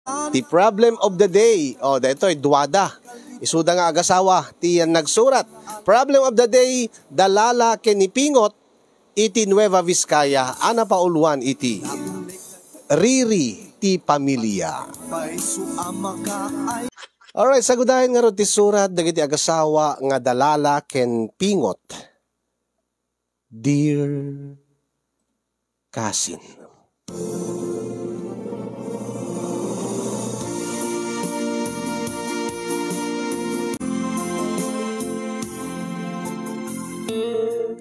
The problem of the day. O, dito ay duwada. Isuda nga agasawa, tiyan nagsurat. Problem of the day, dalala kenipingot, iti Nueva Vizcaya, ana pauluan iti. Riri ti pamilya. Alright, sagudahin nga ro ti surat, dagiti agasawa nga dalala ken pingot. Dear cousin.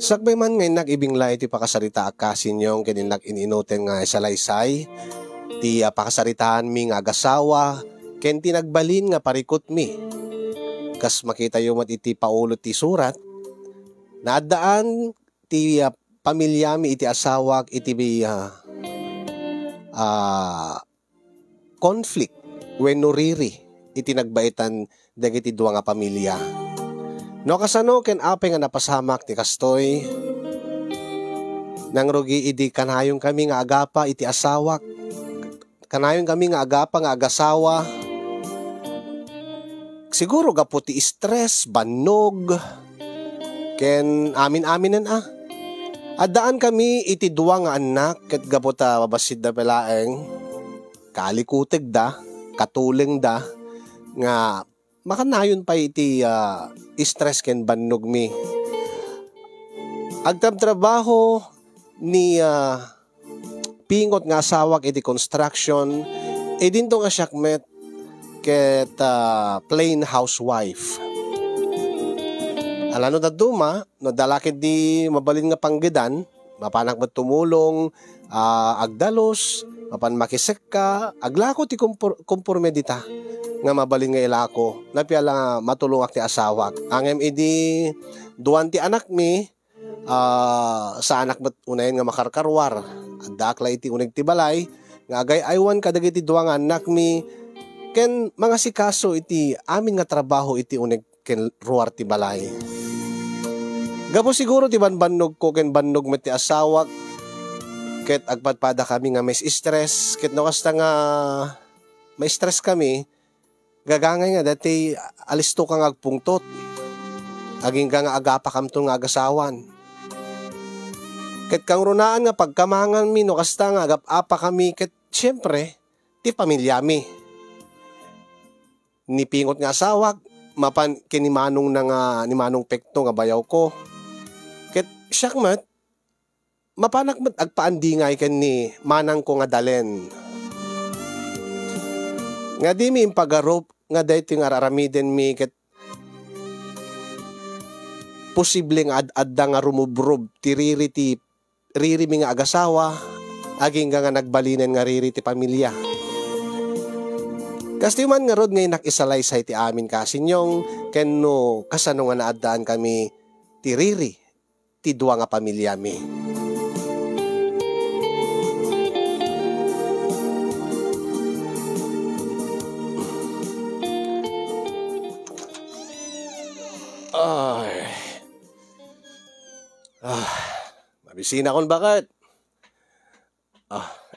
Sakbay man ngayon nag-ibingla iti pakasarita akasin yung kininak ininutin nga salaysay. Ti pakasaritaan mi nga agasawa, ken tinagbalin nga parikot mi. Kas makita yung mat iti paulo ti surat, naadaan ti pamilya mi iti asawak iti conflict when nuriri iti nagbaitan dagiti duwa nga pamilya. No kasano ken apay nga napasamak ti kastoy nang rugi idi kanayong kami nga agapa iti asawak, kanayong kami nga agapa nga agasawa, siguro gapo ti stress, bannog ken amin-aminan adaan kami iti duwa nga anak ket gapo ta babasid da pelaeng kalikutig da, katuleng da nga makanayon pa iti stress ken bannog mi. Agtab-trabaho ni pingot nga asawak iti construction, dinto nga syakmet ket plain housewife. Alano da duma, no dalakid di mabalin nga panggedan, mapanak met tumulong, agdalos, mapan makisek ka, aglako ti kumpurmedita nga mabalin nga ilako, napiala matulungak ti asawak. Angem idi duwan ti anak mi, sa anak met unayen nga makarkarwar, adakla iti uneg ti balay, nga agay aywan kadagiti duwa nga anak mi, ken mga sikaso iti amin nga trabaho iti uneg ken ruwar ti balay. Gapo siguro ti banbannog ko ken bannog met ti asawak, ket agpadpada kami nga may stress, ket no kasta nga may stress kami, gagangay nga dati alisto kang agpungtot, aging nga agapa kamto nga agasawan. Ket kang runaan nga pagkamangan mi no kasta nga agap-apa kami, ket siyempre ti pamilya mi. Ni pingot nga asawak, mapan kinimanong na nga ni manong pekto nga bayaw ko. Ket syakmat mapanak met agpaandingay ken ni manang ko nga dalen. Nga di mi impagarop nga dayto nga raramiden mi ket posible nga adda nga rumubrob ti riri mi nga agasawa, aging nga nagbalinan nga riri ti pamilya. Kasi man nga rod ngayon nakisalaysay ti amin kasinyong ken no kasano nga naadaan kami ti riri ti duwa nga pamilya mi. Mabisina kon bakit?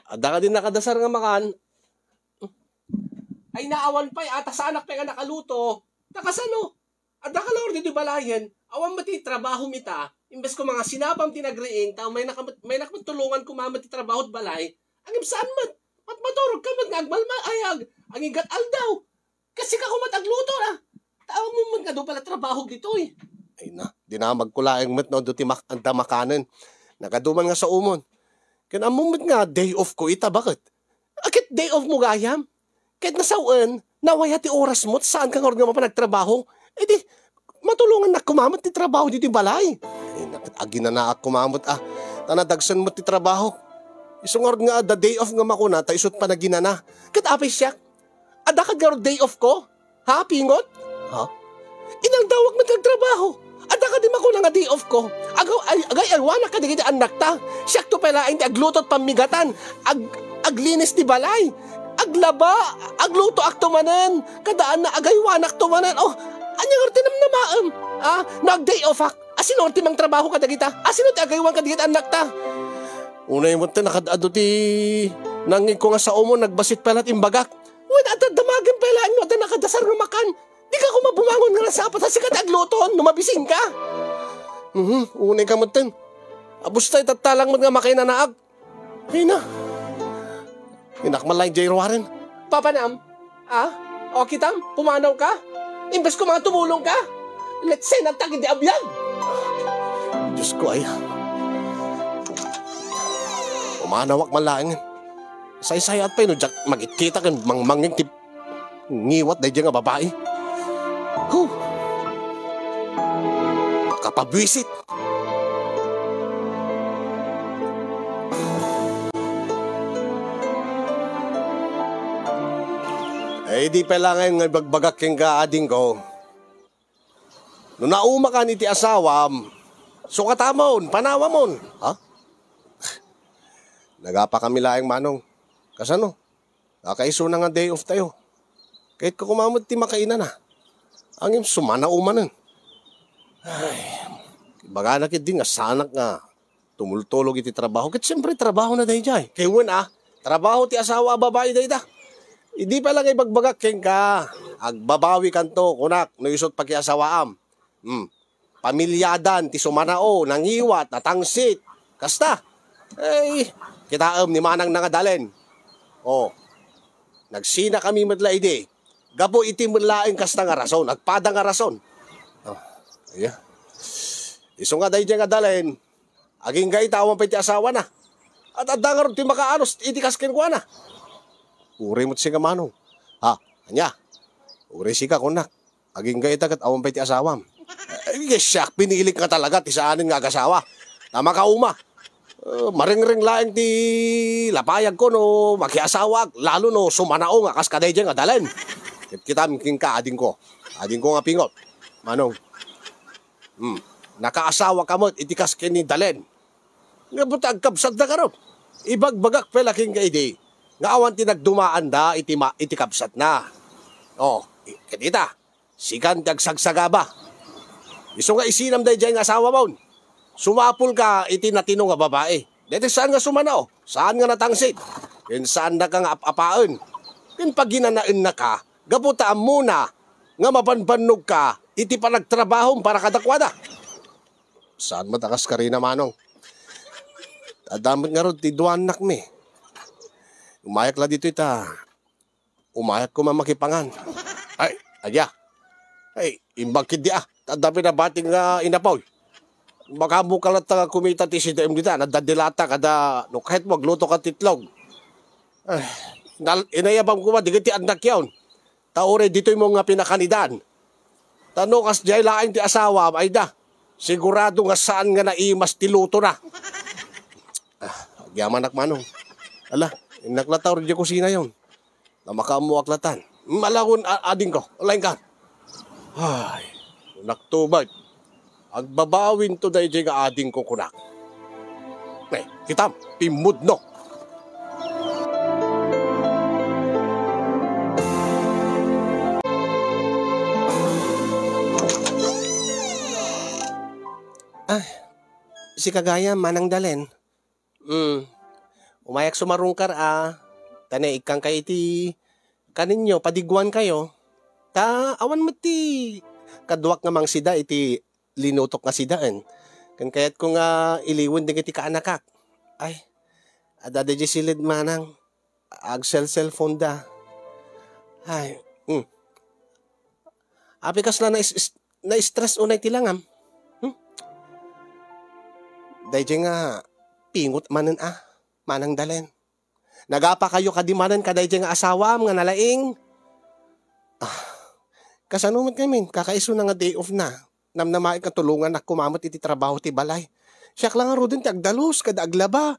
Ada ka din nakadasar nga makan. Ay naawan pa'y ata sa anak pa nga nakaluto. Nakasano? Ada ka lang dito balayan. Awan mati trabaho mita. Imbes ko mga sinabam tinagriing, tao may nakamatulungan kumamat ti trabaho at balay. Ang saan mat? Matmaturog ka mat nga agbalma ayag. Ang igat aldaw. Kasi ka kumatagluto na. Tao mo mat nga doon pala trabaho dito eh. Ay na, di na magkulaing mat no doon ti anda makanan. Nagaduman nga sa umon. Kaya amumot nga day off ko ita, bakit? Akit day off mo gayam? Kahit nasawaan, nawaya ti oras mo, saan kang orga mo pa nagtrabaho? Eh di, matulungan na kumamot ti trabaho dito yung balay. Eh, agi na na kumamot tanadagsan mo ti trabaho. Isang orga nga, the day off nga makuna, ta isot pa na ginana. Kat apay siya, adakad nga day off ko? Ha, pingot? Ha? Inang dawag mo nagtrabaho. Adakad di makuna nga day off ko. Agay alwana ka digiti anak ta. Siyak to pala hindi aglutot pamigatan. Aglinis ti balay. Aglaba, agluto akto manen. Kadaan na agay wanak to manen. Oh, anyang orti na maam. Nag-day off ak. Asin orti mang trabaho ka dagita. Asin orti agaywan ka digiti anak ta. Unay mo ta nakadado ti nangin ko nga sa umo nagbasit palat imbagak. Wen at damagin pala no at nakadasar nga makan. Di ka kumabumangon nga nasapat sa sikat agluton, numabising ka. Unay ka mo ten. Abustay tatalang mo nga makay na naag. Ay na. Inakmalay J. Warren. Papanam, o kitam, pumanaw ka? Imbes ko mga tumulong ka? Let's say natagin di abyan. Diyos ko ay. Pumanawak malaing. Say-say at pa yun, magkita kan mangmanging tip. Ngiwat na dyan nga babae. Kapabwisit. Eh, di pala ngayon nga bagbagak yung kaading ko. Nung nauma ka ni ti asawam, sukatamon, panawamon. Ha? Nagapa kami laing manong. Kasano? Nakaiso na nga day off tayo. Kahit ko kumamot ti makainan na. Ang yung sumana umanan. Ay, baga na kit din nga sanak nga. Tumultulog iti trabaho. Kahit siyempre trabaho na day jay. Kaya trabaho ti asawa babae day da. Hindi pa lang ibagbagak keng ka. Agbabawi kanto, kunak, no isot pagkiasawaam. Pamilyadan, ti sumanao, nangiwat, natangsit. Kasta. Ay, kitaam ni manang nangadalen. Nagsina kami madla ide. Gabo iti mulaing kasta nga rason, nagpada nga rason. Iya. Iso nga dahi nga dalen. Aging gay tawang pa iti asawa na. At adangar ti makaanos, iti kaskin ko na. Uri mo't siya manong. Anya. Uri siya kunak. Aging gay tagat awang pa iti asawam. Siyak, pinilik nga talaga ti saanin nga agasawa. Tama ka uma. Maring-ring laing ti lapayag ko no makiasawag. Lalo no sumanao nga kaskaday dyan nga dalen. Kita mking ka ading ko. Ading ko nga pingot. Manong. Nakaasawa ka mo iti kaskin ni dalen. Nga butag kabsat na karon. Ibagbagak pala king ka ide. Nga awan tinagdumaan da iti kapsat na. Katita, sikan tagsagsagaba. ba? Iso nga isinam dahi dyan nga asawa mo. Sumapul ka iti natino nga babae. Dito saan nga sumanao? Saan nga natangsit? Ken saan na ka nga apapaan? Ken pag ginanaan na ka, gabutaan muna nga mabanbanog ka iti panagtrabahong para kadakwada. Saan matakas ka rin na manong? Adamot nga ron ti duanak mi. Umayak la dito ita. Umayak ko mamakipangan. Ay, adya. Ay, imbagkid di Tadabi na bating nga inapaw. Baka mo kalat kumita ti CDM dita. Nadadilata kada, no kahit magluto ka titlog. Ay, inayabang ko ba, di ti anak yawn. Taore dito'y mo nga pinakanidan. Tano kas jay laing ti asawa, ay da. Sigurado nga saan nga naimas ti luto na. Agyaman manong. Ala, naklataw rin di kusina yun. Na makamuaklatan. Malagon ading ko. Alain ka. Ay, naktubad. Agbabawin to dahi nga ading ko kunak. Kitam, pimud no. Si kagaya manang dalen. Umayak sumarungkar Tanay ikang kay iti kaninyo, padigwan kayo. Awan mo ti kaduak nga mang sida iti linutok nga sidaan. Kan kayat ko nga iliwan din iti kaanakak. Ay, adada di silid manang. Cellphone da. Ay, apikas na na-stress unay tilangam. Dahil nga pingot manan manang dalen. Nagapa kayo kadimanan kaday nga asawam nga nalaing. Kasanumat kami, kakaiso na nga day off na. Namnamay ka tulungan na kumamot iti trabaho ti balay. Siyak lang nga rodin ti agdalos, kada aglaba.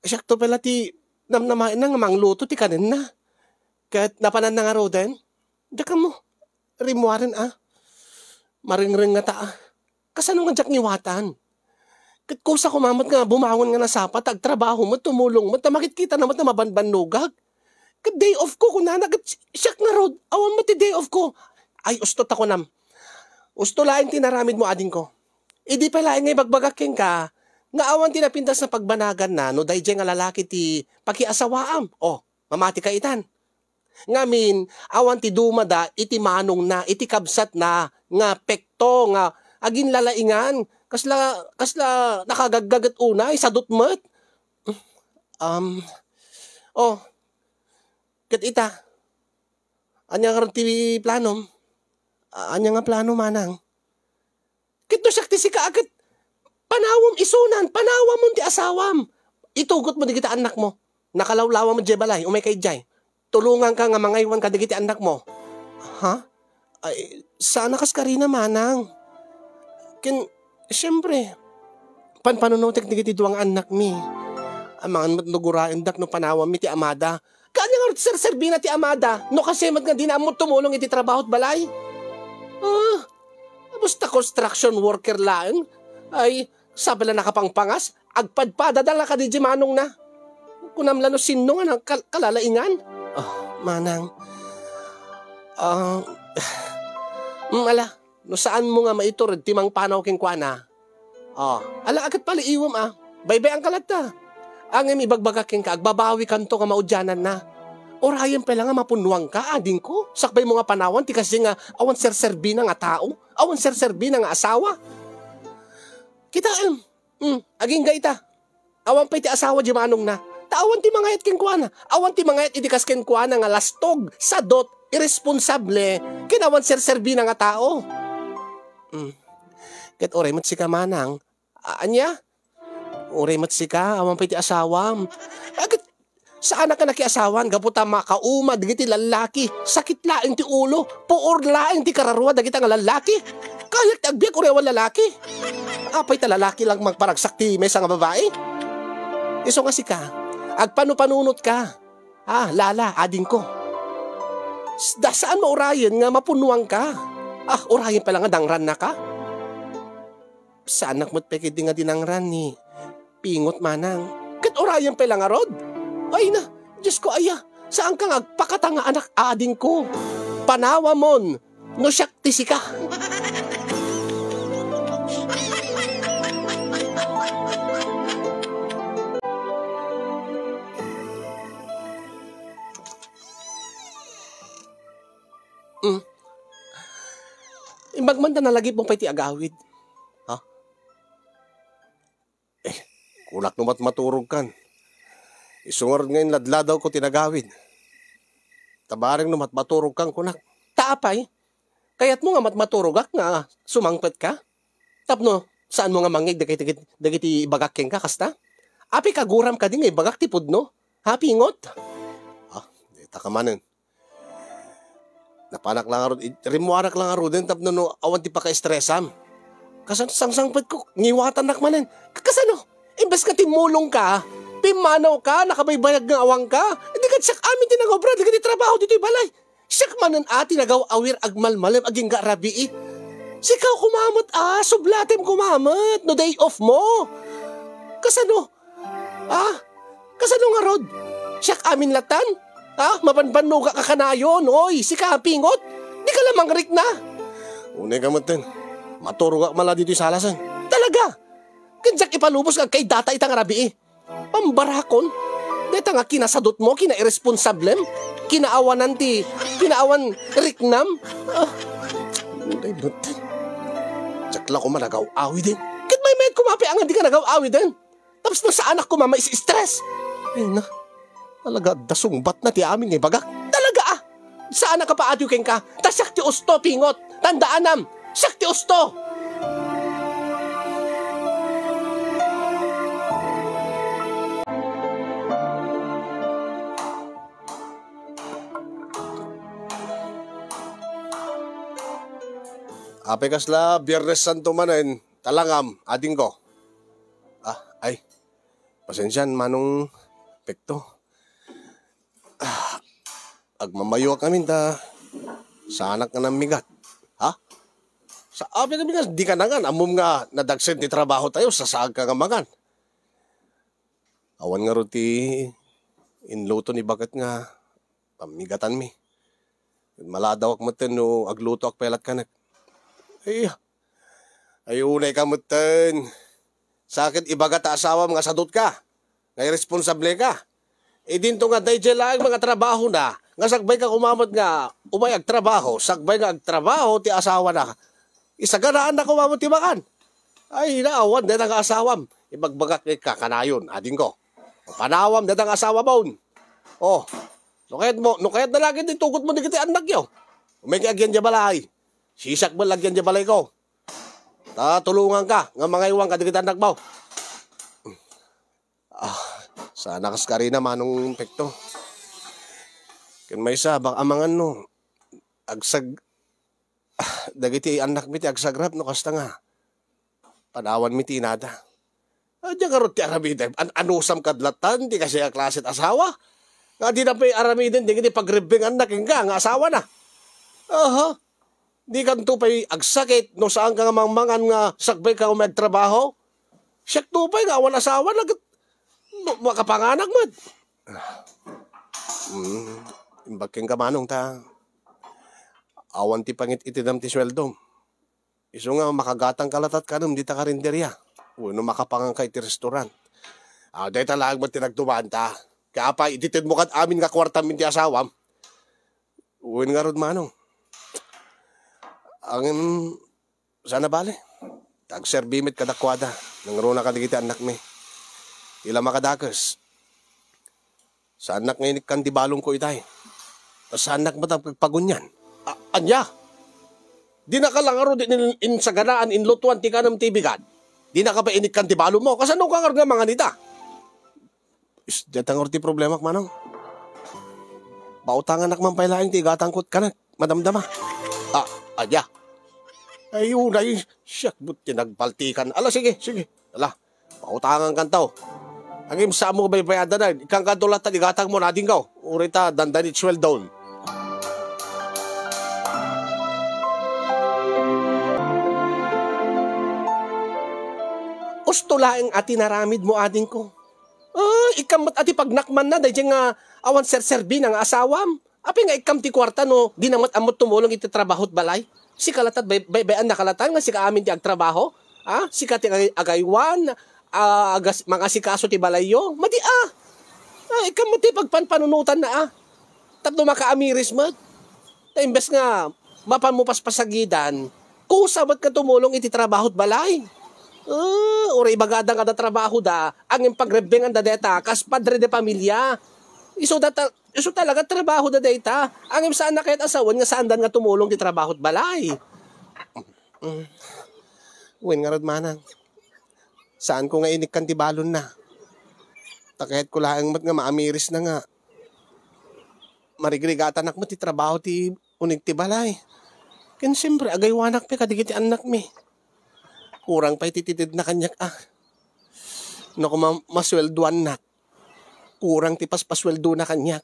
Siyak to pala ti namnamay na nga mangluto ti kanin na. Kahit napanan na nga rodin, daka mo, rimuaran maring-ring nga Kasano nga jak ngiwatan? Kat kung sa kumamot nga bumangon nga na sapat, agtrabaho mo, tumulong mo, tamakit kita naman na mabanbanugag. Kat day off ko, kunana, kat siyak nga rod, awan mo ti day off ko. Ay, ustot ako nam. Usto laing tinaramid mo ading ko. Di pa laing ngay bagbagaking ka, nga awan tinapintas na pagbanagan na, no day nga lalaki ti pakiasawaam. Mamati ka itan. Ngamin, awan ti dumada, iti manong na, iti kabsat na, nga pekto, nga agin lalaingan, kasla nakagaggagat unay, sa dutmet. Oh, kat ita, anya nga ti planom, anya nga plano manang. Kito siya ti sika agad, panawam isunan, panawam mo ti asawam. Itugot mo di kita anak mo, nakalawlawa mo di balay, umay kay jay. Tulungan ka nga mangaywan ka di kita anak mo. Ha? Ay, sana kas ka rin manang. Siyempre, panunutik di kiti duwang anak mi. Ang mga nugurain dak no panawam mi ti amada. Kanya nga sir-serbi na ti amada, no kasi mat nga di na mo tumulong iti trabaho at balay. Basta construction worker lang, ay sabala nakapangpangas, agpadpadadala ka di manong na. Kunamla no sino nga kalalaingan. Manang, ala, no saan mo nga maiturod timang panaw king kuana? Ala agad pala iwam baybay ang kalata. Ang ibagbagak king ka, agbabawi kanto nga maudyanan na. Orayan pala nga mapunuang ka, ading ko. Sakbay mo nga panawan, ti kasi nga awan serserbi na nga tao, awan serserbi na nga asawa. Kita, aging gaita. Awan pa iti asawa di manong na. Awan ti mga king kuana. Awan ti mga itikas king kuana nga lastog, sadot, irresponsable, kinawan serserbi na nga tao. Ket oray mat si ka manang. Anya? Oray mat si ka, awan pa iti asawam. Agad, saan ka nakiasawan? Gaputa makauma, digiti lalaki. Sakit laing ti ulo. Puor laing ti kararwa, dagita nga lalaki. Kahit agbiyak oray awan lalaki. Apay ta lalaki lang magparagsak ti mesa nga babae. Iso nga si ka. Agpanupanunot ka. Lala, ading ko. Saan mo orayan nga mapunuang ka? Orayan pala nga dangran na ka? Saan nakmo't pekit di nga dinangran ni pingot manang. Kat orayan pala nga rod? Ay na, Diyos ko aya, saan ka nga agpakatanga anak ading ko? Panawa mon, no siyak tisika. Imbagmanda na lagi pong pa'y ti agawid. Kulak numat maturog kan. Isungar ngayon ladladaw ko tinagawid. Tabarang numat maturog kang kunak. Taapay, kayat mo nga matmaturog nga sumangpet ka. Tapno, saan mo nga mangig dagiti bagakeng ka kasta? Api kaguram ka din nga bagak ti pudno. Pingot? Dita ka manin. Napanak lang arod, rimuarak lang arod din, tapno no, awan ti paka-stressam. Kasan sangsangpet ko, ngiwatan nakmanin. Kasano? Imbes ka timulong ka, pimanaw ka, nakabaybayag ng awang ka, hindi ka siyak amin tinagobra, hindi ka trabaho dito'y balay. Siyak manan tinagaw awir agmalmalim aging garabii. Sikaw kumamot sublatem kumamot, no day off mo. Kasano? Kasano nga rod? Siyak amin latan? Mapanbanuga ka kanayon, oy, sika pingot, di ka lamang rik na. Unay ka matin, maturog mala dito'y salasan. Talaga? Kanjak ipalubos kag kay data itang rabii. Pambarakon. Dito nga kinasadot mo, kina-irresponsablem, kinaawan riknam. Uday butan. Jakla ko managaw-awi din. Kit may med kumapi ang hindi ka nagaw-awi din. Tapos nung sa anak ko mama is stress. Ay na, talaga dasungbat na ti amin ngay bagak. Talaga Saan ka pa adyukin ka? Tasyak ti usto pingot. Tandaanam, sak ti usto. Ape kasla, Biyernes Santo manen, talangam, ading ko. Pasensyan, manong pekto. Agmamayo kami sa anak nga ng migat. Sa ape kami nga, di ka na nga, amom nga nadagsen ti trabaho tayo, sasag ka nga magan. Awan nga ruti, inluto ni bagat nga, pamigatan mi. Maladaw ak maten no, agluto ak pelat kanak. Ay unay ka mutan. Sakit ibaga ta asawa mga sadot ka. Ngay responsable ka. Dinto nga day lang mga trabaho na. Nga sagbay ka kumamot nga, umay agtrabaho, sagbay nga agtrabaho, ti asawa na. Isaganaan na kumamot ti makan. Ay, naawan, dahil ang asawam. Ibagbagak ka kanayon, ading ko. Panawam, dahil ang asawa mo. Oh, nukayat na lagi din tukot mo di kiti anak yaw. Umay kaagyan di balay. Sisak mo lagyan di balay ko. Tatulungan ka, nga mga iwang ka di kiti anak mo. Sana kaskari na manong pekto. Kan may isa, baka amangan no. Agsag, dagiti anak mi ti agsagrap no kasta nga. Panawan mi ti inada. Diyan karot ti aramiden. Anusam kadlatan, di kasi klasit asawa. Nga di na pa aramiden, di kiti pagrebeng anak nga asawa na. Di kanto pa'y agsakit no saan ka nga mangmangan nga sagbay ka umagtrabaho. Siyak to pa'y nga awan asawa na makapanganak mo. Imbaking ka manong ta. Awan ti pangit itinam ti sweldo. Iso nga makagatang kalatat ka nung di ta karinderya. Uno makapangang ka iti restaurant. Dahil talagang mo tinagdumaan ta. Kaya pa ititid mo kat amin nga kwarta min ti asawam. Uwin nga rod manong. Ang sana bale. Tagserbimit kadakwada. Nangruna ka digiti anak mi. Ila makadakas. Sa anak ngayon kan di balong ko itay. Sa anak matang pagpagunyan. Anya? Di na ka lang aro in saganaan in lutuan ti kanam tibigan. Di na ka pa init kan ti balong mo. Kasano ka nga mga nita? Datang ti problema manong. Pautangan nak mampailaing ti gatangkot ka na. Madamdama. Anya? Ayun ay siyak buti nagbaltikan. Ala sige. Ala. Pautangan kantaw. Agim sa mo baybayada na. Ikang kadulat na igatang mo natin ka. Urita dandanit swell down. Ustulaing ati naramid mo ading ko. Ikamat ati pagnakman na. Dahil nga awan serserbi ng asawam. Api nga ikam ti kwarta no. Di namat amot tumulong iti trabaho't balay. Si kalatat baybayan na kalatan nga si kaamin ti agtrabaho. Si kati agaywan. Mga sikaso ti balayo. Madi ikam mo ti pagpanpanunutan na Tapno makaamiris mo. Imbes nga mapamupas pasagidan. Kusabat ka tumulong iti trabaho't balay. Ura ibagadang kada trabaho da. Ang impagrebengan da deta. Kas padre de pamilya. Iso talaga trabaho da deta. Ang imsaan na kahit asawan nga saan dan nga tumulong ti trabaho't balay. Uwin nga rod manang. Saan ko nga inikkan ti balon na. Takahit ko lang mat nga maamiris na nga. Marigrigatan anak mo ti trabaho ti unig ti balay. Ken siyempre agaywanak pa kadigiti anak mi. Kurang pa itititid na kanyak No kung maswelduan na. Kurang ti paspasweldo na kanyak.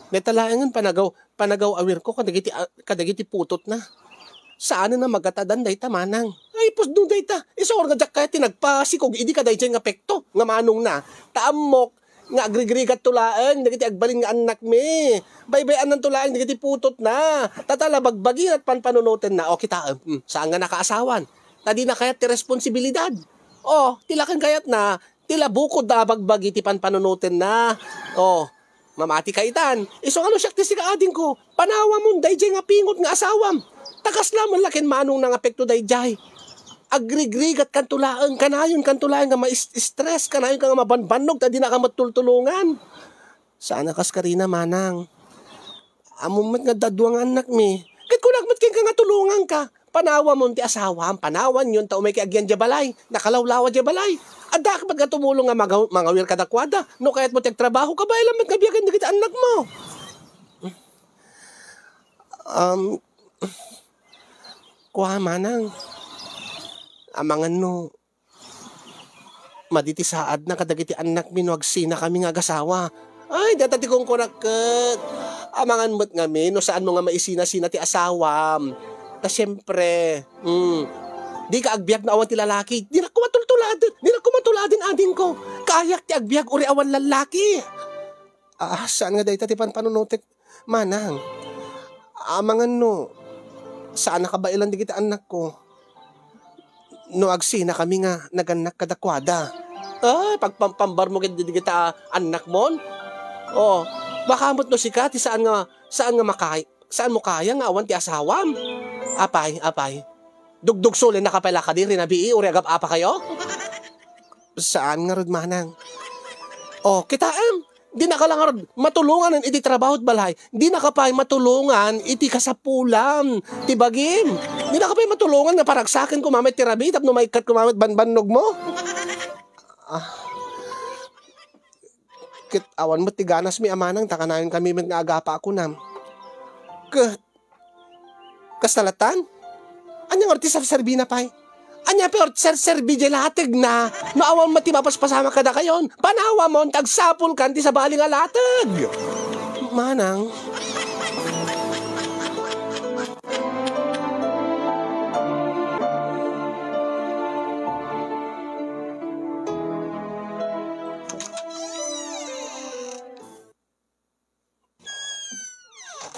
Netalaangan panagaw awir ko kadagiti putot na. Saan na magatadan day tamanang. Ay pos do day ta. Isor nga jak kaya tinagpasikog idi ka day nga pekto. Nga manong na. Taamok. Nga agrigrigat tulaan. Dagiti agbalin nga anak mi. Baybayan ng tulaan. Dagiti putot na. Tatala bagbagi at panpanunutin na. O kita. Saan nga nakaasawan. Tadi na kayat ti responsibilidad. Tilakan kayat na. Tila bukod na bagbagi ti panpanunutin na. Mamati kaitan. Iso ano siya ti sikaading ko. Panawa mo day nga pingot nga asawam. Takas naman lakin manong nang apekto day jay. Agrigrigat kantulaan. Kanayon kantulaan nga ma-stress. Kanayon ka nga mabanbanog. Tadi na ka matultulungan. Sana kas karina manang. Amumat nga dadwang anak mi. Kahit kunagmat ka nga tulungan ka. Panawa mo ti asawam. Panawan yun. Tao may kiagyan jabalay. Nakalawlawa jabalay. Ada ka baga tumulong nga mangawir ka dakwada. No kaya't mo tagtrabaho ka ba? Ilang magkabiyagan na kita anak mo. Kuha manang. Amangan no. Maditi saad na kadagiti anak minuagsina kami nga agasawa. Ay, datati kong kunakat. Amangan mo't nga no saan mo nga maisina-sina ti asawam. Ta siyempre, di ka agbiag na awan ti lalaki. Di na kumatulad adin ko. Kayak ti agbiag uri awan lalaki. Saan nga dahi ti panpanunutik manang? Amangan no, saan nakabailan di kita anak ko? No agsina kami nga naganak kadakwada. Pagpampambar mo di kita anak mon? Makamot no si Kati saan nga Saan mo kaya nga awan ti asawam? Apay. Dugdug sulin nakapela ka di rinabii uri agap apa kayo? Saan nga rod manang? Oh, kitaan. Di na ka lang rod matulungan iti trabaho at balay. Di na ka pa matulungan iti kasapulam. Ti bagim. Di na ka pa matulungan nga paragsakin kumamit ti rabi tapno maikat kumamit banbanog mo. Kit awan mo ti ganas mi amanang takanayon kami nga agapa ako nam. Kastalatan? Anya nga orti sa serbina pay? Anya pe orti serbi jelateg na naawan matimapas pasama kada kayon. Panawa mo tagsapol kan ti sa baling alateg. Manang.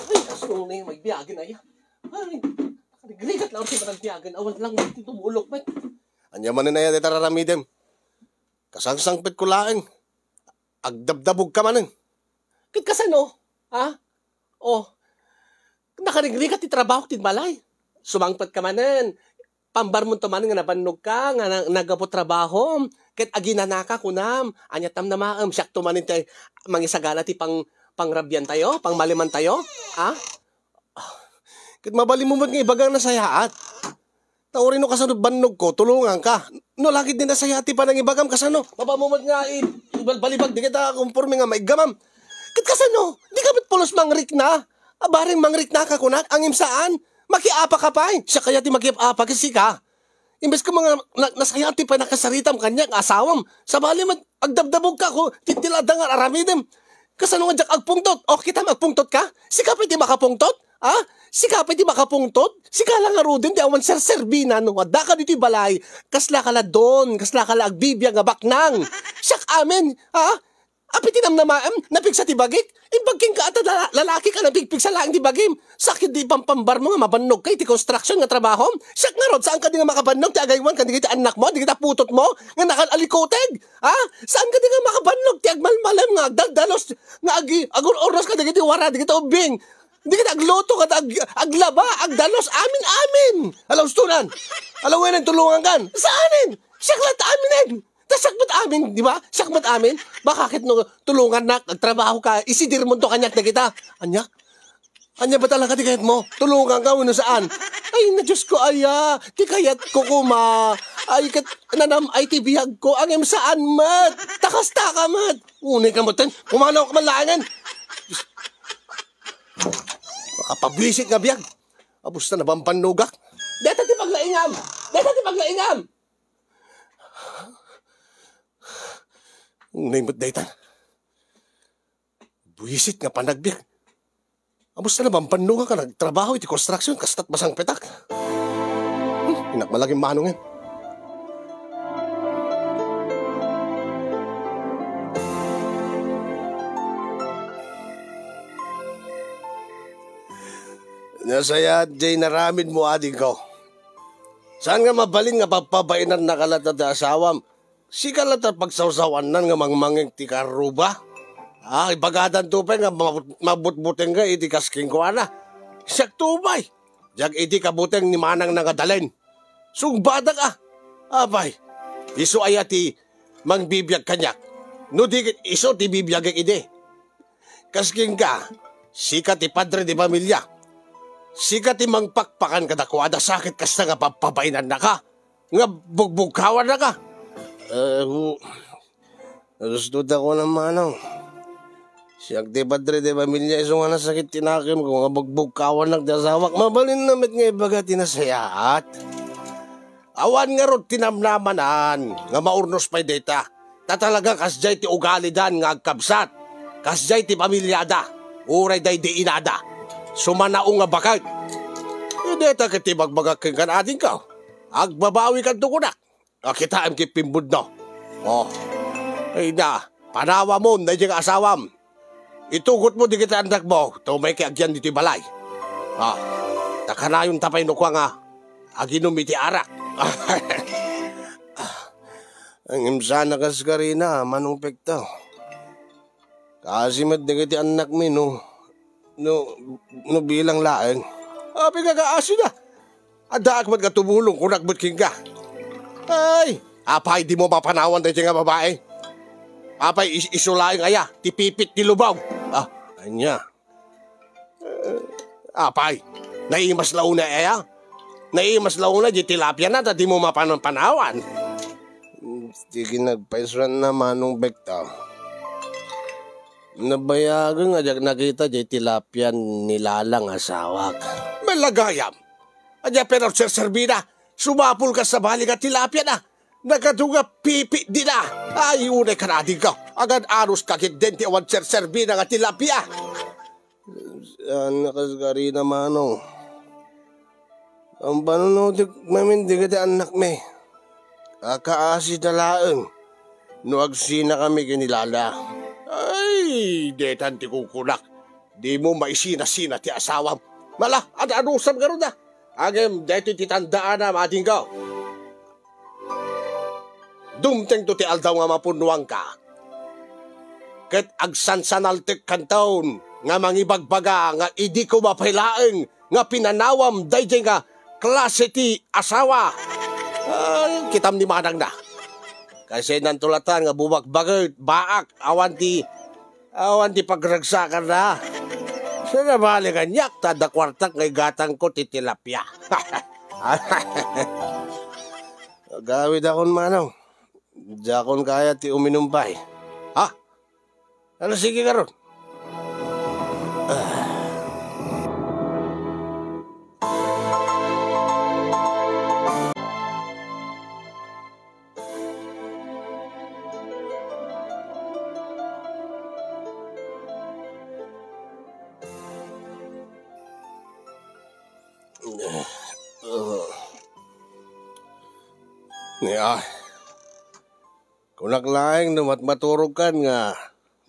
Ay, kasunong na yung may biyagin ay. Ay, nagrigat lang si Baragbiagan. Awan lang natin tumulok, bet. Anya man na yan, itararamidem. Kasangsangpit ko laeng. Agdabdabog ka manin. Kit kasano? Ha? Oh, nakarigrigat ti trabaho ti balay. Sumangpat ka manin. Pambar mo to manin nga nabannog ka, nga nagapot trabaho. Kit aginanaka kunam. Anya tam na maam. Siyak to manin tayo. Mangisagala ti pangrabyan tayo? Pangmaliman tayo? Ha? Kit mabali mo nga ibagang nasayaat. Taurin no kasano bannog ko, tulungan ka. No, lagi din nasayati pa ng ibagam kasano. Mapamumad nga balibag di kita kumporme nga maigamam. Kit kasano, di ka ba't pulos mangrik na? Abaring mangrik na ka kunat, ang imsaan. Makiapa ka pa eh. Siya kaya ti makiapa kasi ka. Imbes ka mga nasayati pa nakasaritam kanya, asawam. Sa bali agdabdabog ka ko, titiladang aramidem. Kasano nga jak agpungtot? O kita magpungtot ka? Sika pa di makapungtot? Ha? Sika pwede makapungtot? Sika lang nga rodin, di awan serserbina, no? Ada ka dito balay. Kasla ka la doon, kasla ka la agbibya nga baknang. Siyak amin, ha? Apitinam na maam, napigsa ti bagik. Ibagking ka at lalaki ka napigpig sa laing ti bagim. Sakit di pampambar mo nga mabannog kay ti construction nga trabaho. Siyak nga rod, saan ka di nga makabannog? Ti agaywan ka di kita anak mo, di kita putot mo, nga nakalalikoteg. Ha? Saan ka di nga makabannog? Ti agmalmalam nga, agdaldalos, nga agur-oros ka di kita wara, di kita ubing. Hindi kita agloto, kada aglaba, agdalos, amin. Alaw, stunan. Alaw, yan, tulungan kan. Saanin? Saklat amin. Tasakbat amin, di ba? Sakbat amin. Bakit no, tulungan na, agtrabaho ka, isidir mo to kanyak na kita. Anya? Anya ba talaga tikayat mo? Tulungan ka, no saan? Ay, na Diyos ko, aya. Tikayat ko kuma. Ay, nanam, ay tibiyag ko. Ang saan, mat? Takasta ka, mat. Unay ka, mat. Kumanaw ka malangan. Makapabwisit nga biyag. Abus na nabampanugak. Deta ti paglaingam! Unay mo't daytan. Buwisit nga panagbiag. Abus na nabampanugak ka. Nagtrabaho iti construction. Kastat basang petak. Pinakmalaging manong yan. Nasaya, Jay, naramid mo ading ko. Saan nga mabalin nga papabainan na kalatad na asawam? Si kalatad pagsawsawan nan nga mangmanging ti karuba? Ibagadan tupay nga mabutbuteng nga iti kasking ko ana. Siyak tupay. Diyak iti kabuteng ni manang nangadalen. Sugbada ka. Abay, iso ay ati mangbibiyag kanyak. No di iso ti bibiyag ide. Kasking ka, sikat ti padre di pamilya. Sikat imang pakpakan kadakwada sakit kas nga papabainan na ka. Nga bugbugkawan na ka. Nagustod ako naman ako. Siyak di padre di pamilya iso nga nasakit tinakim ko nga bugbugkawan nagdasawak. Mabalin namit nga ibaga tinasayaat. Awan nga rod tinamnamanan nga maurnos pa'y data. Tatalaga kasjay ti ugalidan nga agkabsat. Kasjay ti pamilyada. Uray day di inada. Sumanao nga bakit? Hindi ta kiti magbagaking kan ating ka. Agbabawi kan tukunak. Kita ang kipimbud no. Oh, ay na, panawa mo na yung asawam. Itugot mo di kita andak mo. Tumay kay agyan dito balay. Takana yung tapay no kwa nga. Aginom iti arak. Ang imsana kas karina, manong pektaw. Kasi mat di kiti anak mi no. no bilang laeng. Abi nga gaasyo na. Adaak man ka tumulong kung nagbutking ka. Ay, apay di mo mapanawan tayo nga babae. Apay isulaing aya, tipipit ti lubaw. Anya. Apay, naimas launa aya. Naimas launa di tilapia na, di mo mapanawan. Sige nagpaisran naman nung bekta. Nabayagan nga nakita di tilapia nilalang asawak. Malagayam. Adya pero serserbida, sumapul ka sa bali nga tilapia na. Nagaduga pipi di na. Ay, unay ka na din ka. Agad aros kakit dente awan serserbida nga tilapia. Nakasgari naman o. Ang panunotik mamin di ka anak me. Kakaasi talaang. Nuagsina kami kinilala. Ay, detan ti kukunak. Di mo maisina-sina ti asawam. Mala, ad-anusam ka ron na. Agem, dito titandaan na mating ka. Dumteng to ti aldaw nga mapunuang ka. Ket agsansanaltek kantaon nga mangibagbaga nga idi ko mapailaeng nga pinanawam dayjay nga klase ti asawa. Ay, kitam ni manang na. Kasi nantulatan nga bubagbagat, baak, awan ti pagragsakan na. Sa nabali kanyak, tada kwartak ngay gatang ko titilapya. Gawid akon manong. Jakon kaya ti uminumpay. Ha? Ano sige karon? Kunak laing maturog kan nga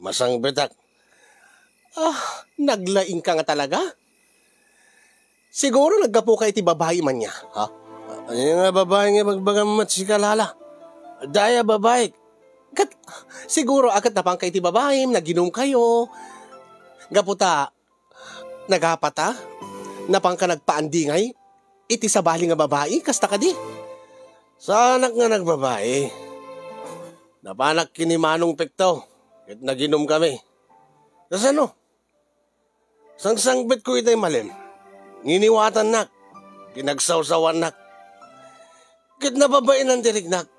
masang betak. Naglaing ka nga talaga? Siguro naggapo ka iti babae man niya, ha? Ano nga babae nga magbagamat si Kalala? Daya babae. Siguro agad napang ka iti babae, naginom kayo. Gaputa, nagapata? Napang ka nagpaandingay? Iti sabali nga babae, kasta ka di? Sa anak nga nagbabae. Napanak kinimanong pekto. Kahit naginom kami. Kasi ano? Sang-sangbit ko itay malim. Nginiwatan nak. Pinagsawsawan nak. Kahit nababainan dirignak.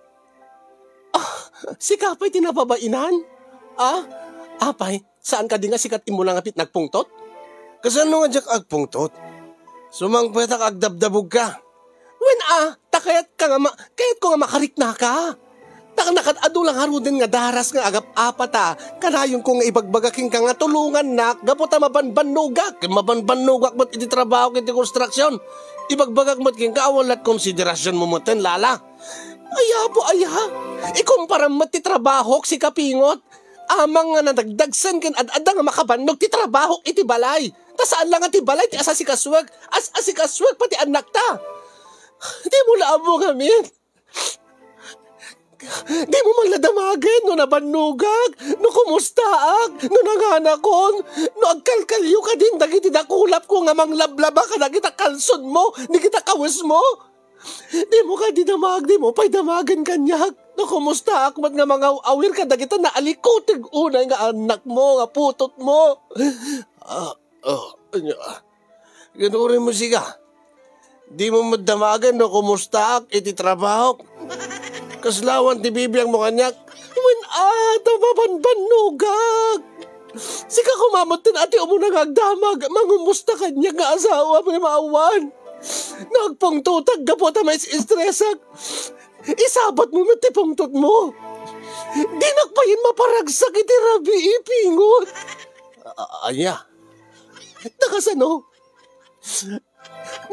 Si Kapay tinababainan? Apay, saan ka di nga sikat imo lang apit nagpungtot? Kasi ano nga jak agpungtot? Sumangpetak agdabdabog ka. When takayat ka nga kayat ko nga makarik na ka. Nakadado lang haro din nga daras nga agap apata. Kanayong kong ibagbagaking ka nga tulungan nak. Gaputa mabanbanugak. Mabanbanugak mo't iti trabaho iti konstruksyon. Ibagbagak mo't king kaawalat konsiderasyon mo mo't lala. Aya po aya. Ikumpara mo't ti trabaho si kapingot. Amang nga nadagdagsan kin ad-ada nga makabannog ti trabaho iti balay. Tasaan lang nga ti balay ti asasikaswag. Asasikaswag pati anak ta. Di mo laabo ngamin. Di mo magladamagin no nabanugag, no kumustaak, no nanganakon, no agkalkalyo ka din, dagiti dakulap ko nga manglablaba ka, dagita kalson mo, di kita kawis mo. Di mo ka dinamag, di mo pa'y damagan kanyak, no kumustaak, mat nga mga awir ka, dagita na alikotig unay nga anak mo, nga putot mo. Ganurin mo siya. Di mo madamagan no kumustaak, iti trabaho. Kaslawan ti bibiyang mo kanyak. When tababanbanugag. Sika kumamot tin ati umunang agdamag. Mangumusta kanya nga asawa may maawan. Nagpungtutag gapota may istresak. Isabat mo ti pungtut mo. Di nagpayin maparagsak iti rabi ipingot. Anya? Nakasano?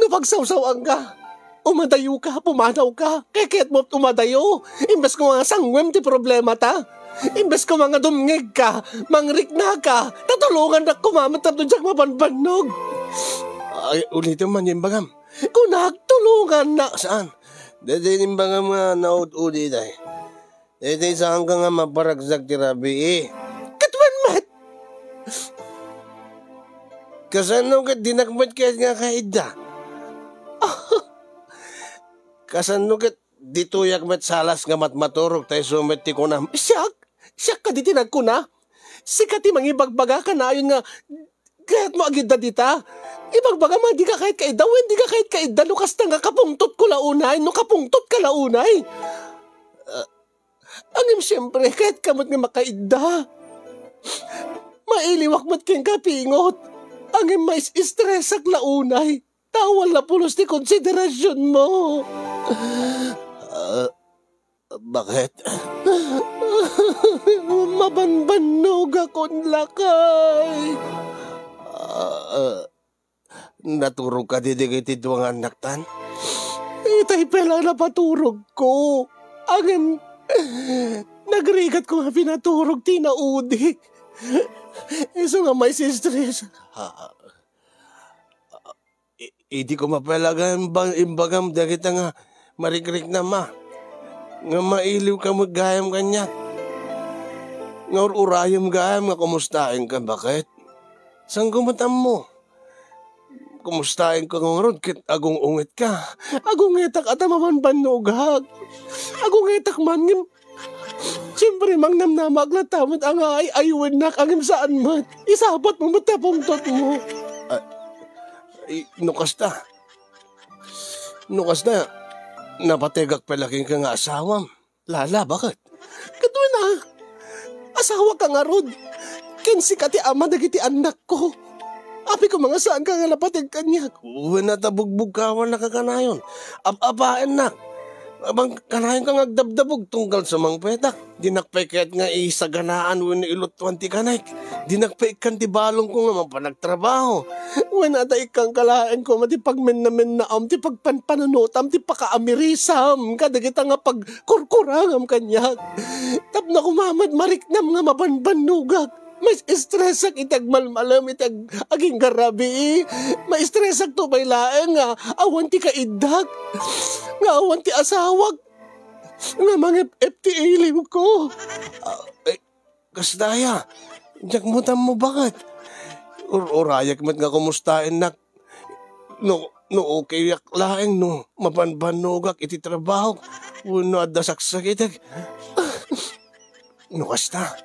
Napagsawsawang ka. Umadayo ka, pumanaw ka, keket mo umadayo. Imbes ko mga sangwem ti problema ta. Imbes ko mga dumngig ka, mangrikna ka, tatulungan na kumamatap doon siya mabanbanog. Ay, ulitin man yung bagam. Kung nagtulungan na, saan? Dede yung bagam nga naut-uli tayo. Dede saan ka nga maparagsak ti rabi eh. Katwan mat! kasano kat dinakmat ka nga kaida? Kasano kat dituyak met salas nga matmaturog tayo sumit ti kunam. Siyak ka di tinag ko na. Sikat ti mangibagbaga ka na yun nga. Kahit mo agid da dita. Ibagbaga ma di ka kahit kaida. Di ka kahit kaida. Lukas na nga kapungtot ko launay. No kapungtot ka launay. Angim siyempre kahit kamot nga makaida. Mailiwak mat keng kapingot. Angim mais istresak launay. Tawal na pulos ti konsiderasyon mo. Bakit? Mabanbanog akong lakay. Naturog ka didigitid mga anak tan? Itay pala na paturog ko. Angin, nagrigat ko nga pinaturog tinaudi. Iso nga may sistres. Hindi ko mapalagan imbagam dagit nga marikrik na ma. Nga mailiw ka maggayam kanya. Nga urayam gayam nga kumustain ka. Bakit? Saan kumatam mo? Kumustain ka nga rod kit agong ungit ka. Agong itak at amaman banugag. Agong itak man ngim. Siyempre mang namnamag na tamad ang ay ayuin nak angim saan mat. Isapat mo matapungtot mo. Nukas na. Napategak palaking ka nga asawam. Lala, bakit? Katuin na. Asawa ka nga rod. Kinsi ka ti ama dagiti anak ko. Api ko mga saan ka nga napateg kanya. Uwan na tabugbog kawan na kakanayon. Apain na. Abang kanayon ka nga agdabdabog tunggal sa mga petak. Dinakpeket nga isaganaan when ilutwan ti kanay. Dinakpek kan ti balong ko nga mapanagtrabaho. When ata ikang kalain ko mati pagmen na ti pagpanpanunutam ti pakaamirisam. Kadagita nga pagkurkurangam kanya. Tap na kumamad mariknam nga mabanbanugag. May estresak itag malmalam itag aging garabi. May estresak to may laeng nga awan ti kaidag. Nga awan ti asawag. Nga mga FTA liw ko. Kasdaya, diyak mo tam mo bakit? Urayak mat nga kumustain nak. No okay yak laeng no. Mapanbanugak iti trabaho. Uno at dasaksak itag. No kasta.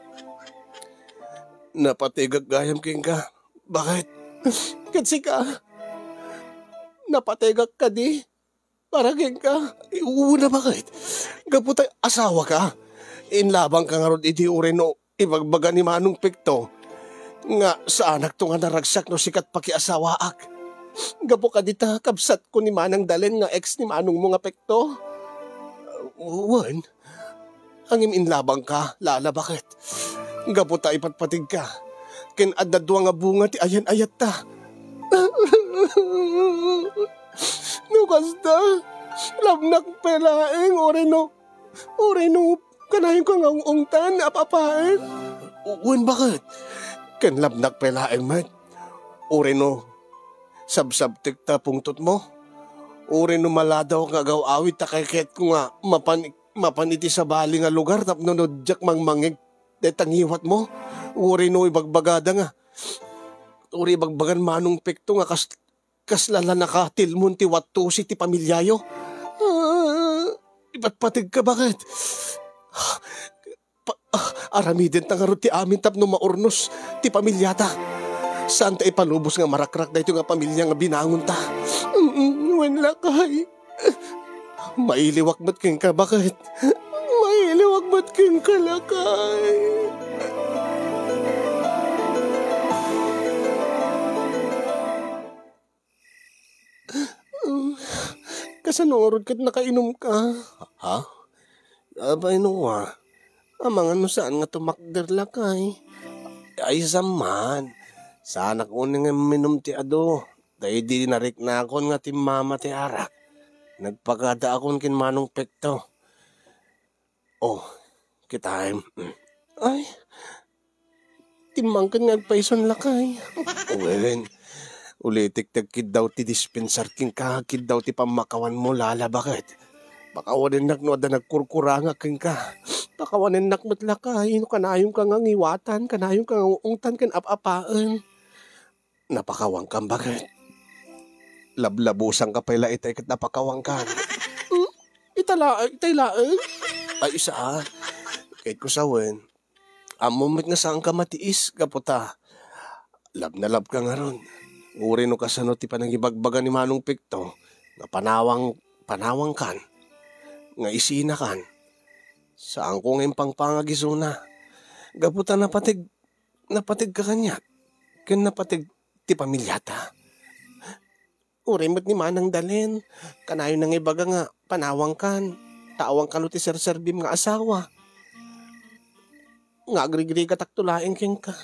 Napatigag gayam king ka. Bakit? Kasi ka. Napatigag ka di. Paragin ka. Una bakit? Gaputay asawa ka. Inlabang ka nga rod iti ureno. Ibagbaga ni Manong Pekto. Nga sa anak to nga naragsak no sikat pakiasawaak. Gapo ka dita kabsat ko ni Manang Dalen nga ex ni Manong mo nga Pekto. Uwan. Angim inlabang ka. Lala bakit? Gapo ta ipatpatig ka. Ken adadwa nga bunga ti ayan-ayat ta. Nukasta. Labnak pelaeng oreno kanahin ko nga ungtan apapain. Uwan bakit? Ken labnak pelaeng mat. Oreno sabsabtik ta pungtot mo. Oreno maladaw nga agaw awit ta kayket ko nga mapaniti sa bali nga lugar tapno nodjak mangmangig. Detang hiwat mo, uri no ibagbagada nga. Uri ibagbagan Manong Pekto nga kaslala nakatil mo ti watusi ti pamilyayo. Ipatpatig ka bakit? Aramidin ta nga ro ti amin tapno maurnos ti pamilyata. Saan ta ipalubos nga marakrak na ito nga pamilya nga binangon ta? Wala kay. Mailiwak ba't king ka bakit? Mailiwag ba't king kalakay? Kasanurod kat nakainom ka. Ha? Abay no Amang ano saan nga tumakder lakay? Ay saman. Sana ko nga minom ti ado. Dahil di narik na akon nga ti mama ti arak. Nagpagada akon kin Manong Pekto. Oh, kitayem. Ay, timang ka nagpaison lakay. Uwelen, ulitik kid daw ti dispensar king kakid daw ti pamakawan mo lala bakit? Pakawanin nak no da nagkurkuranga king ka. Pakawanin nak matlakay, no kanayong ka nga ngiwatan, kanayong ka nga ungtan kan apapaan. Napakawang kang bakit? Lablabusan ka pala itay kat napakawang kan. Itay laang. Ay isa kahit ko sawen. Amumit nga saan ka matiis kaputa. Lab na lab ka nga ron. Uri no kasano ti panangibagbaga ni Manong Pikto. Nga panawang kan. Nga isina kan. Saan ko ngayon pangpangagisuna. Gaputa napatig ka kanya. Kan napatig ti pamilyata. Uri mo't ni Manang dalin. Kanayon nang ibaga nga panawang kan. Taawang kan ti serserbim nga asawa. Nga agrigri ka taktulaing king ka.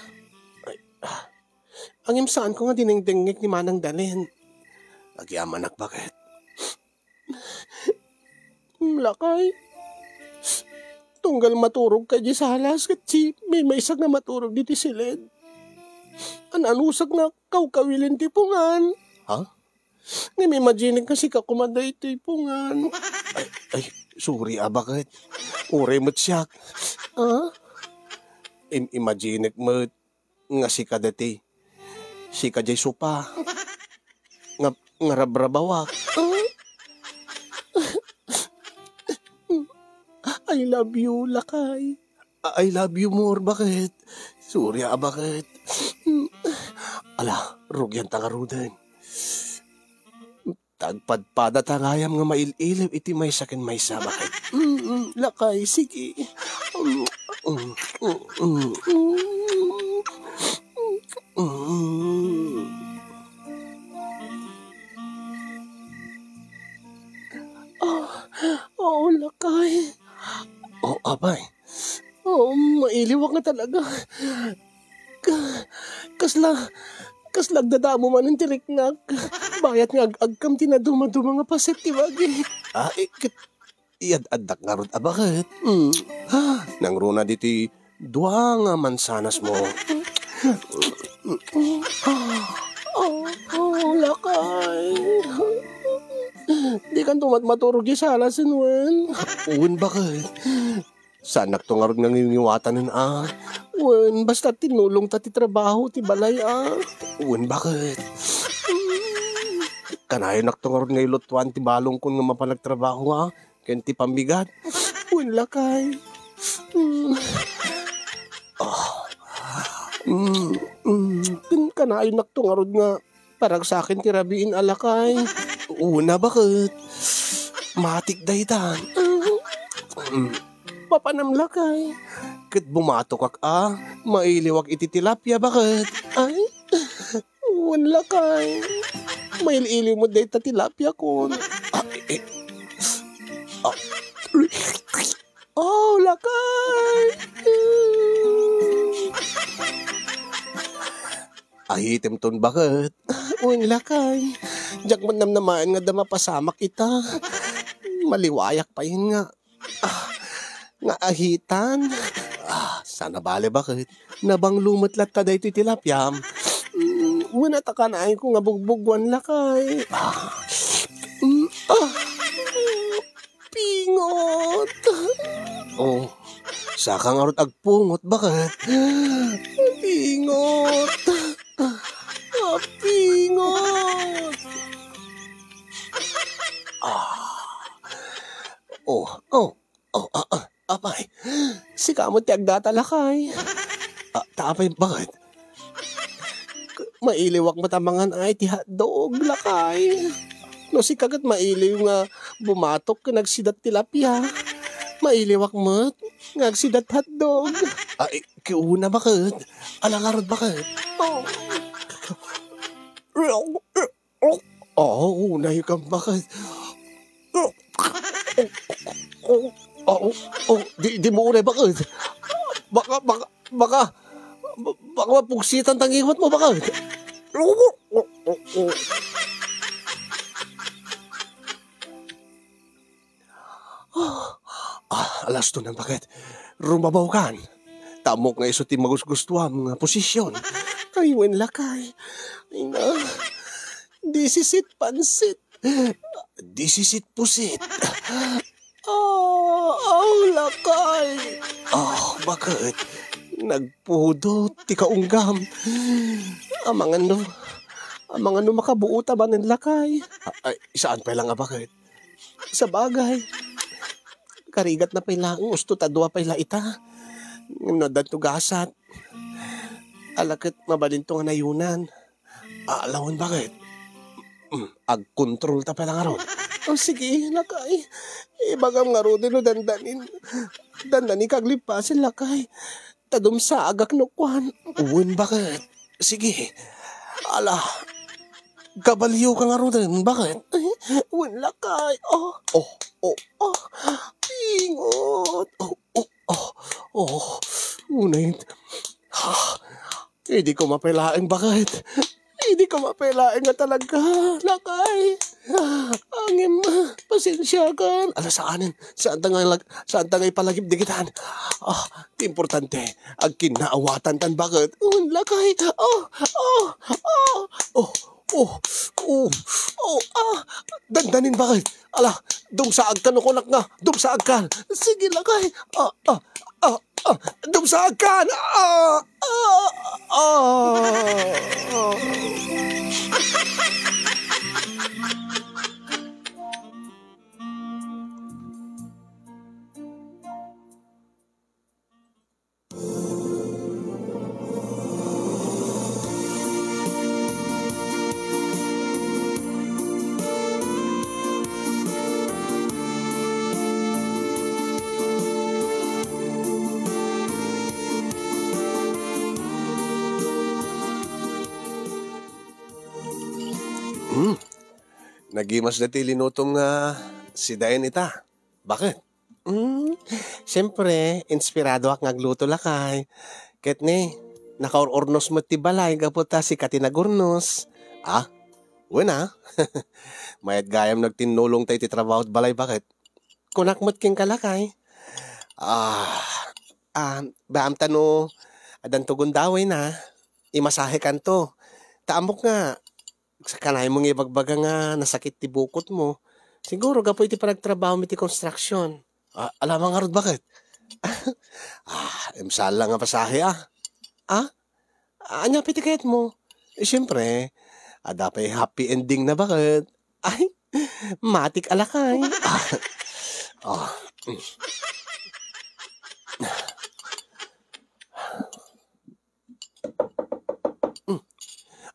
Ang imsaan ko nga dinengdengik ni Manang dalin. Agyaman bakit? Lakay. Tunggal maturog ka di sa halas kat si may maisag na maturog di silid. Anusag na kawkawilin ti pungan. Ha? Nga may majinig kasi ka kumaday ti pungan. Ay, sorry bakit? Ure mo't siyak. Ha? Imaginek mo nga si ka dati. Si ka jay supa. Nga rabrabawak. I love you, lakay. I love you more, bakit? Sorry, bakit? Ala, rugyan tangarudan. Tagpadpada tangayam nga maililiw iti may sakin may sa, bakit? Lakay, sige. Lakay. Abay. Mailiwak nga talaga. Kaslag dadamo man ang tiriknak. Bayat nga agkam tinaduma-duma nga paset ti wagi. Iyad-adak nga ron, bakit? Nang runa diti dua nga mansanas mo. Lakay. Di kan tumat-maturog di sala sinwen. Uwan bakit? Sanak to nga ron nga ngingiwatan nun Uwan, basta tinulong ta ti trabaho ti balay Uwan bakit? Kanayon nak to nga ron nga ilotwan ti balong kun nga mapanagtrabaho ken ti pambigat. Uwan lakay. Kanayon nak to nga ron nga parang sa akin ti rabiin alakay. Una bakit? Matik daytan. Papanamlakay. Kat bumatok mailiwag iti tilapia bakit? Ay, lakay. Maililiw mo dayta tilapia kon. Lakay. Ahitim ton bakit? Lakay. Diyak man namnamaan nga dama pasamak ita. Maliwayak pa yun nga. Nga ahitan. Sana bale bakit? Nabang lumutlat ta dahi tilapyam. Wala takanain ko nga bugbugwan lakay. Pingot. Saka nga ron agpungot bakit? Pingot. Pingot. Apay, sika mo ti agdatalakay. Tapay, bakit? Mailiwak matamangan ay ti hotdog, lakay. No, si kagat mailiw nga bumatok ka nagsidat tilapia. Mailiwak mo't nagsidat hotdog. Kiuna bakit? Alangarod bakit? Unay ka bakit? Di mo unay bakit? Baka mapugsitan tangiwat mo bakit? Alas to nang bakit? Rumabaw kan. Tamok nga iso ti magusgustuam nga posisyon. Kaywen lakay. Ay na. Disisit pansit. Disisit pusit. Lakay. Bakit? Nagpudo ti kaunggam. Amangan no. Ang mga numakabuuta ba ng lakay? Ay, saan pa lang nga bakit? Sa bagay. Karigat na pala ang gusto tadwa pala ita. Nadan tugasat. Alakit mabalinto nga nayunan. Alawon bakit? Ag-control ta pala nga ron. Oh, sige, lakay. Ibagam nga ron din o dandanin. Dandanin kaglipasin, lakay. Tadum sa agak nukwan. Uwin bakit? Sige. Ala, kabaliw ka nga ron din. Bakit? Uwin, lakay. Oh. Pingot. Unay. Hindi ko mapelaing bakit? Hindi ko mapelaing nga talaga. Lakay. Angin pasensya ka. Ala saanin? Saan tangay palagip dikitan? Importante. Ang kinaawatan tan bakit? Lakay. Dandanin bakit? Ala, dumsaag ka nukunak nga. Dumsaag ka. Sige lakay. Dumsaag ka. Nagimas na tilinutom nga si Dayan ita. Bakit? Siyempre, inspirado ak ngagluto lakay. Ket ni, nakaurnos mo ti balay kaputa si katinagurnos. Wala. Mayat gayam nagtinulong tayo ti trabaho at balay bakit? Kunakmot king kalakay. Baam tano, adan tugon daway na. Imasahe kanto. Taamok nga. Sa kanay mong ibagbaga nga nasakit ti bukot mo. Siguro gapoy ti panagtrabaho mi ti construction. Alam nga rod bakit? Emsala nga pasahe Anya pitikayat mo? Siyempre, adapay happy ending na bakit? Ay, matik alakay.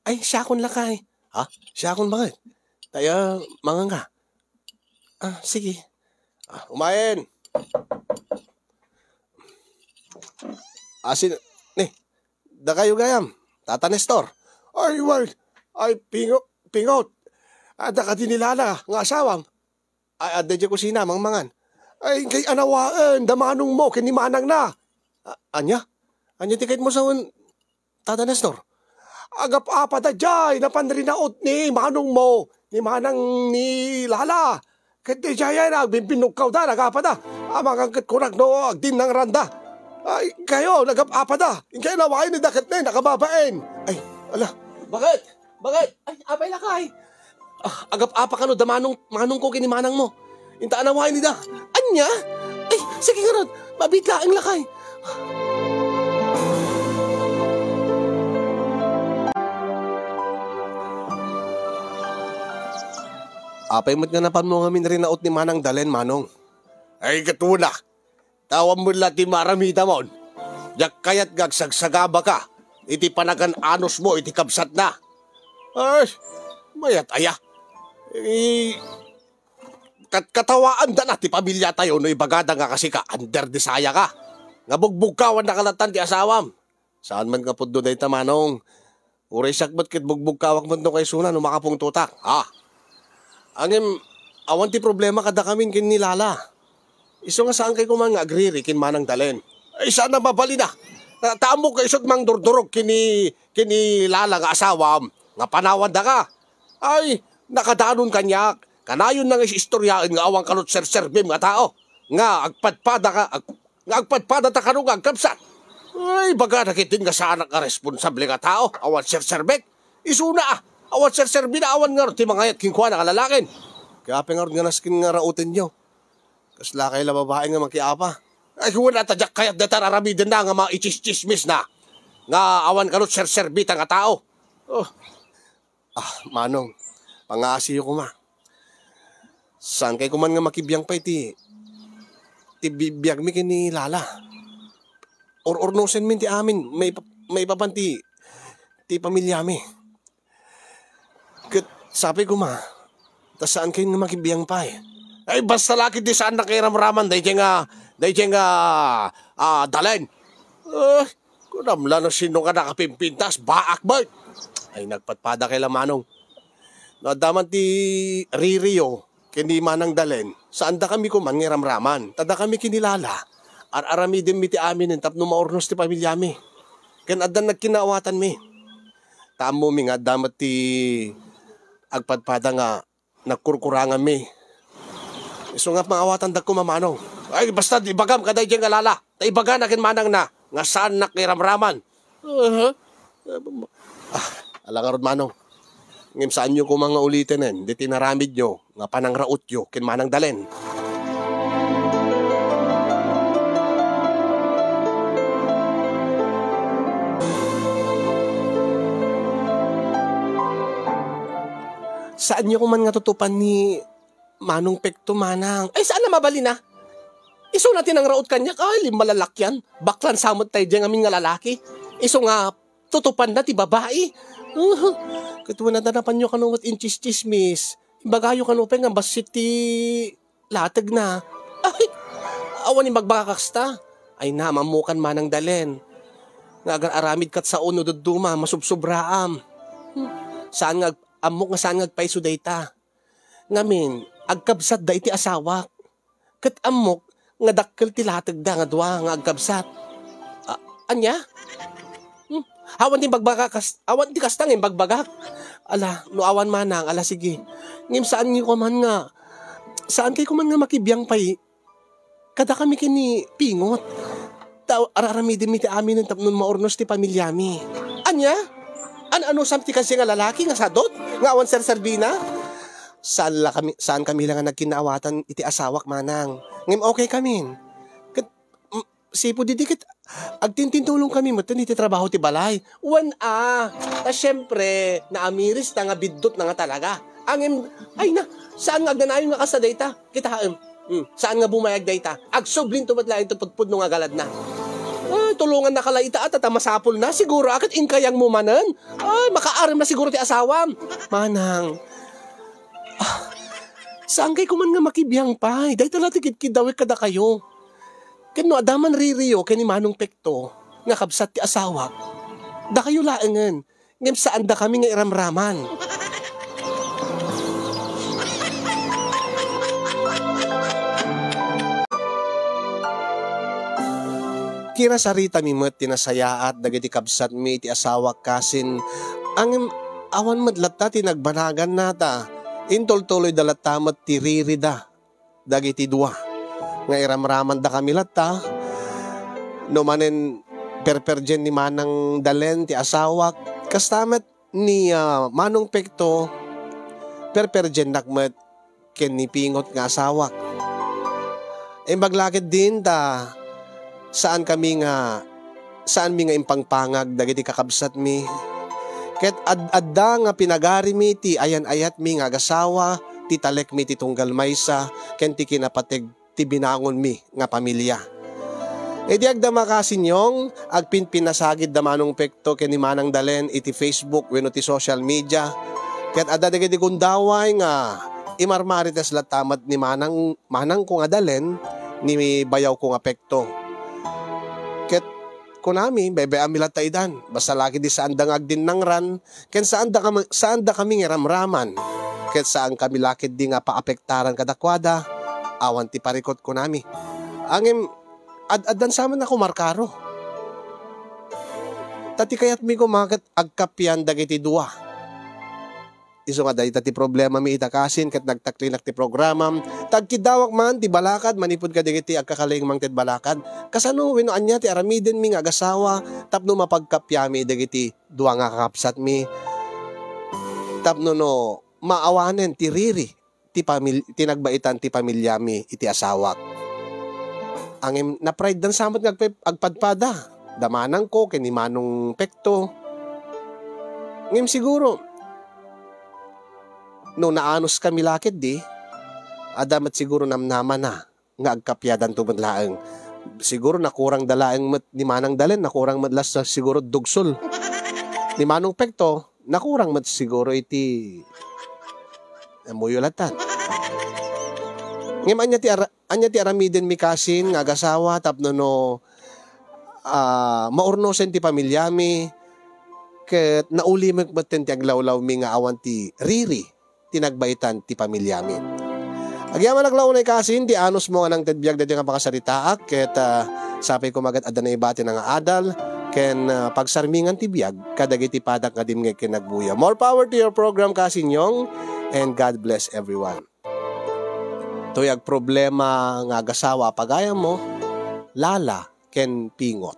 Ay, siyakon lakay. Siyakon bakit? Tayo, mga nga. Sige. Umain. Da kayo gayam. Tata Nestor. Ay, word. Ay, pingot. Da ka dinilala nga asawang. Ay, adda dya kusina, mangan. Ay, kay anawaan, damanong mo, kinimanang na. Anya tikit mo sa Tata Nestor. Agap-apa da jay, napanrinaot ni manong mo, ni manang ni Lala. Kati jay na, bimpinugkaw da, nagapa da. Amangangkat kurag no, agdin ng randa. Ay, kayo, nagap-apa da. Kaya nawain ni dakat na, nakababain. Ay, ala. Bakit? Ay, apay lakay. Agap-apa ka no, manong ko kinimanang mo. Inta nawain ni da. Anya? Ay, sige nga ron, mabitla ang lakay. Apay mo't nga napan mo ngamin rin naot ni Manang Dalen, Manong. Ay, katuna. Tawam mo lang ti maramita mo. Yak kayat gagsagsagaba ka. Iti panagan anos mo, iti kabsat na. Ay, mayat aya. Katawaan da na, ti pamilya tayo, no ibagada nga kasi ka, under disaya ka. Nga bugbugkawan na kalatan ti asawam. Saan man ka po doon ay tamanong. Uray sakbat kit bugbugkawak mo no kay suna, no makapong tutak. Angem, awan ti problema kada kamin kin nilala. Iso nga saan kay kumang agriri kin Manang Dalen. Ay sana mabali na. Taamo kay isot mang durdurog kini Lala nga asawam. Nga panawan da ka. Ay, nakadanon kanyak. Kanayon na nga istoryaan nga awang kalot serserbim nga tao. Nga agpadpada ta kanong agkapsat. Ay, baga nakitin nga sa anak nga responsable nga tao. Awan serserbek. Isuna awan serserbi na awan nga ron, ti mga yat kingkuha na kalalakin. Kaya pengarod nga naskin nga rautin nyo. Kasla kayo la babae nga makiapa. Ay kung wala tadyak kayat na tararabidin na nga mga ichis-chismis na. Nga awan kalot serserbi ta nga tao. Manong, pangasiyo ko ma. Saan kay kuman nga makibiyang pa ti bibiyag mi kini Lala. Or nosen min ti amin, may papanti ti pamilya mi. Kat sabi ko ma, tas saan kayo nga makibiyang pa eh? Ay basta laki di saan na kay ramraman, dahil nga dalen. Kunamla na sino ka nakapimpintas, baak ba? Ay nagpatpada kay Manong. Nadaman ti Ririo, kini manang dalen, saan da kami kuman nga ramraman, tada kami kinilala, arami din mi ti amin, tapno maornos ti pamilya mi. Ken adan nagkinawatan mi. Tamo mi nga damat ti agpadpada nga nagkurkurangan mi. Iso nga pangawatan da ko Manong. Ay basta ibagam kaday dyan nga Lala. Taibaga na kin manang na nga saan nakiramraman. Alangarod Manong. Ngim saan nyo ko mga ulitin di tinaramid nyo nga panangraot nyo kin manang dalen. Saan nyo kuman nga tutupan ni Manong Pekto Manang? Ay saan na mabali na? Iso natin ang raot kanya, malalakyan. Baklan samot tayo dyan aming nga lalaki. Iso nga tutupan na ti babae. Katuwa na danapan nyo kanungot inchis chismis. Bagayo kanupeng nga basit ti latag na. Ay, awan ni magbakakasta. Ay na, mamukan manang dalen. Nga agar aramid kat sa uno duduma, masubsobraam. Saan nga amok nga saan ngagpaiso dayta. Ngamin, agkabsat da iti asawak. Kat amok, nga dakkel ti latag da nga dua nga agkabsat. Anya? Awan ti kastang yung bagbagak. Ala, no awan manang, ala sige. Ngim saan nyo kuman nga, saan kayo kuman nga makibiyang pay, kada kami kini pingot. Araramidin mi ti amin ng tapnon maornos ti pamilya mi. Anya? Ano samti kasi nga lalaki nga sadot? Nga awan Serbina? Saan kami lang nga nagkinawatan iti asawak manang. Ngim okay kami. Sipo didikit, agtintintulong kami mo iti trabaho ti balay. Siyempre, naamiris na nga bidot na nga talaga. Angin, ay na, saan nga agnanayon nga kasaday ta? Kita saan nga bumayag day ta? Agsublin tumatlain to pagpudno nga galad na. Tulungan na kalaita at masapol na. Siguro akat inkayang mo manan. Ay, makaaram na siguro ti asawam. Manang, saan kay kuman nga makibiyang pa? Dahil tala tikit dawit kada kayo. Kano adaman Ririo kay ni Manong Pekto nga kabsat ti asawa. Da kayo laengen. Ngem saan da kami nga iramraman. Kira sarita mi met tinasayaat dagiti kabsat mi ti asawa kasin ang awan madlatta ti nagbanagan nata. Intol-tuloy dalatamat ti ririda dagiti dua. Nga iramraman da kami latta. No manen perperjen ni manang dalen ti asawak. Kastamet ni Manong Pekto perperjen nakmet ken ni pingot nga asawak. Maglakid din ta saan mi nga impangpangag dagiti kakabsat mi. Ket adda nga pinagari mi ti ayan-ayat mi nga agasawa, ti talek mi ti tunggal maysa, ken ti kinapateg ti binangon mi nga pamilya. Di agda makasinyong agpinpinasagid da Manong Pekto ken ni Manang Dalen iti Facebook wenno ti social media. Ket adda dagiti kundaway nga imarmarites latamat ni manang ko nga Dalen ni bayaw ko nga Pekto. Ket kunami bebe amilat taidan basta lagi di saan da ngagdin nangran ken saan da kami ngiramraman ket saan kami lakid di nga paapektaran kadakwada awan ti parikot kunami angem addan saman ako markaro tati kayat mi kumaket agkapyan dagiti dua iso nga dahita ti problema mi itakasin ket nagtaklinak ti programa tagkidawak man ti balakad manipud ka dagiti agkakaling mang ted balakad kasano wenno anya ti aramiden mi nga agasawa tapno mapagkapyami dagiti dua nga kakapsat mi tapno no maawanen ti riri ti nagbaitan ti pamilya mi iti asawak angem na pride dan samot agpadpada damanang ko ken ni Manong Pekto ngem siguro no naanos kami lakit di, adamat siguro namnaman na nga agkapyadan tumadlaeng. Siguro nakurang dalaeng ni manang dalen, nakurang madlas sa siguro dugsol. Ni manong pekto, nakurang mat siguro iti muyulatan. Ngem anya ti aramiden mi kasin nga agasawa tapno no maurnosen ti pamilyami ket naulimek maten ti aglawlaw mi nga awan ti riri tinagbaitan ti pamilyami. Agyaman naglaunay kasin ti anos mo nga nang tedbiag dati nga pakasaritaak ket sapay ko magat adda na ibati nga adal ken pagsarmingan ti biag kadagiti padak nga dimngeg ken nagbuya. More power to your program kasin yong, and God bless everyone. Tuyag problema nga agasawa pagayam mo lala ken pingot.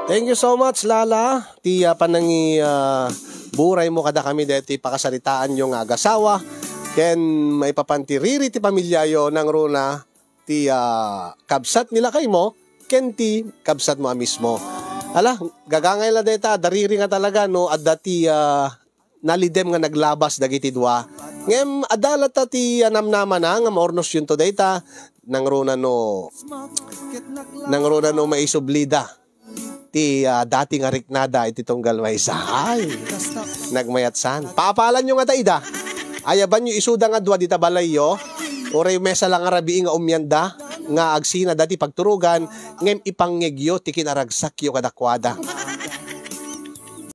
Thank you so much Lala ti panangi buray mo kada kami deti pakasaritaan yung agasawa ken maipapantiriri ti pamilyayo nang runa ti kabsat nila kay mo ken ti kabsat mo mismo. Ala gagangay la deta dariri nga talaga no adda ti nalidem nga naglabas dagiti dua. Ngem adala ta ti namnaman na nga maornos yun to data nang runa no maisublida ti dati nga riknada iti tunggal maysa. Ay, nagmayatsan. Paapalan nyo nga taida. Ayaban nyo isuda nga dua dita balayyo. Oray mesa lang nga rabiing nga umyanda nga agsina dati pagturugan ngem ipangyegyo ti kinaragsakyo kadakwada.